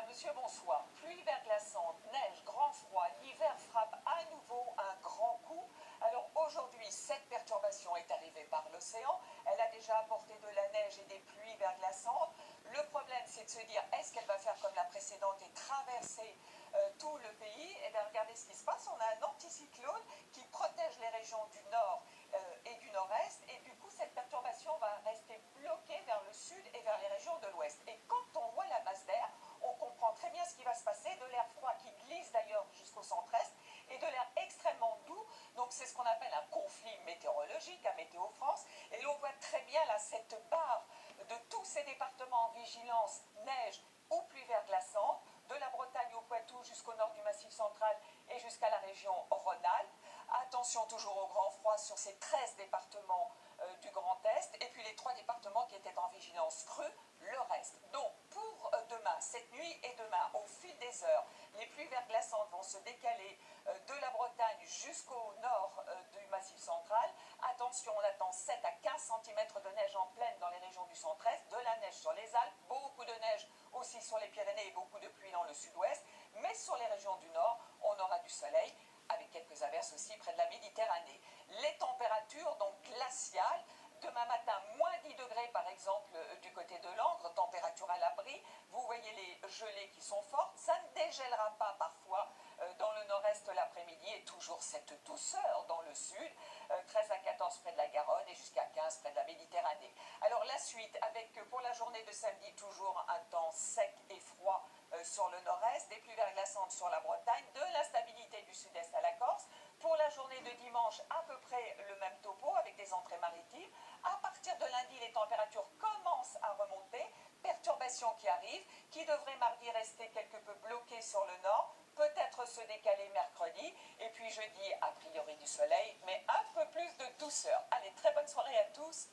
bien, monsieur, bonsoir. Pluie verglaçante, neige, grand froid, l'hiver frappe à nouveau un grand coup. Alors aujourd'hui, cette perturbation est arrivée par l'océan. Elle a déjà apporté de la neige et des pluies verglaçantes. Le problème, c'est de se dire, est-ce qu'elle va faire comme la précédente et traverser tout le pays? Eh bien, regardez ce qui se passe. On a un anticyclone qui protège les régions du nord et du nord-est. Et du coup, cette perturbation va rester bloquée vers le sud et vers les régions de l'ouest. Et quand on voit la masse d'air, on comprend très bien ce qui va se passer, de l'air froid qui glisse d'ailleurs jusqu'au centre-est et de l'air extrêmement doux. Donc c'est ce qu'on appelle un conflit météorologique à Météo France. Et l'on voit très bien là cette barre de tous ces départements en vigilance neige ou pluie verglaçante, de la Bretagne au Poitou jusqu'au nord du Massif central et jusqu'à la région Rhône-Alpes. Attention toujours au grand froid sur ces 13 départements du Grand Est et puis les 3 départements qui étaient en vigilance crue, le reste. Donc pour demain, cette nuit et demain, au fil des heures, les pluies verglaçantes vont se décaler de la Bretagne jusqu'au nord du Massif central. Attention, on attend 7 à 15 cm de neige en plaine dans les régions du centre-est, de la neige sur les Alpes, beaucoup de neige aussi sur les Pyrénées et beaucoup de pluie dans le sud-ouest. Mais sur les régions du nord, on aura du soleil, avec quelques averses aussi près de la Méditerranée. Les températures donc glaciales, demain matin, moins 10 degrés par exemple du côté de Langres, température à l'abri. Vous voyez les gelées qui sont fortes, ça ne dégèlera pas parfois dans le nord-est l'après-midi et toujours cette douceur dans le sud, 13 à 14 près de la Garonne et jusqu'à 15 près de la Méditerranée. Alors la suite, avec pour la journée de samedi toujours un temps sec et froid sur le nord-est, des pluies verglaçantes sur la Bretagne, de l'instabilité du sud-est à la Corse. Pour la journée de dimanche, à peu près le même topo avec des entrées maritimes. À partir de lundi, les températures commencent à remonter. Perturbations qui arrivent, qui devraient mardi rester quelque peu bloquées sur le nord, peut-être se décaler mercredi. Et puis jeudi, a priori du soleil, mais un peu plus de douceur. Allez, très bonne soirée à tous.